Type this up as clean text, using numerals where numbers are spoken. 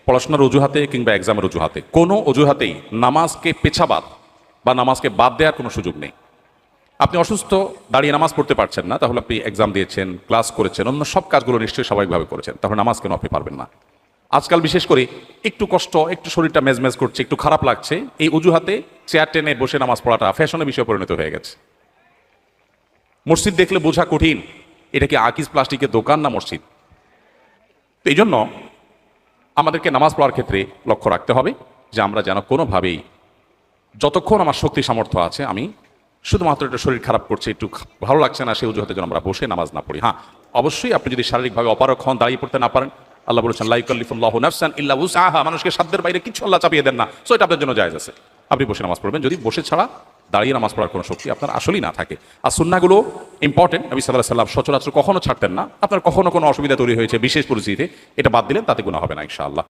পড়াশোনার অজুহাতে কিংবা এক্সামের অজুহাতে কোনো অজুহাতেই নামাজকে পেছাবাদ বা নামাজকে বাদ দেওয়ার কোনো সুযোগ নেই। আপনি অসুস্থ, দাঁড়িয়ে নামাজ পড়তে পারছেন না, তাহলে আপনি এক্সাম দিয়েছেন, ক্লাস করেছেন, অন্য সব কাজগুলো নিশ্চয়ই স্বাভাবিকভাবে করেছেন, তাহলে নামাজ কেন আপনি পারবেন না? আজকাল বিশেষ করে একটু কষ্ট, একটু শরীরটা মেজমেজ করছে, একটু খারাপ লাগছে, এই অজুহাতে চেয়ার টেনে বসে নামাজ পড়াটা ফ্যাশনের বিষয়ে পরিণত হয়ে গেছে। মসজিদ দেখলে বোঝা কঠিন, এটা কি আকিজ প্লাস্টিকের দোকান না মসজিদ? তো এই জন্য আমাদেরকে নামাজ পড়ার ক্ষেত্রে লক্ষ্য রাখতে হবে যে আমরা যেন কোনোভাবেই, যতক্ষণ আমার শক্তি সামর্থ্য আছে, আমি শুধুমাত্র একটু শরীর খারাপ করছে, একটু ভালো লাগছে না, সেই অজুহাতে যেন আমরা বসে নামাজ না পড়ি। হ্যাঁ, অবশ্যই আপনি যদি শারীরিকভাবে অপারগ হন, দাঁড়িয়ে পড়তে না পারেন, আল্লাহ বলেছেন লা ইউকাল্লিফুল্লাহু নাফসান ইল্লা উসআহা, মানুষকে সাধ্যের বাইরে কিছু আল্লাহ চাপিয়ে দেন না। সো এটা আপনার জন্য জায়েজ আছে, আপনি বসে নামাজ পড়বেন, যদি বসে ছাড়া দাঁড়িয়ে নামাজ পড়ার কোনো শক্তি আপনার আসলেই না থাকে। আর সুন্নাহগুলো ইম্পর্টেন্ট, নবী সাল্লাল্লাহু আলাইহি ওয়াসাল্লাম সচরাচর কখনো ছাড়তেন না। আপনার কখনো কোনো অসুবিধা তৈরি হয়েছে বিশেষ পরিস্থিতিতে, এটা বাদ দিলেন, তাতে গুনাহ হবে না ইনশাআল্লাহ।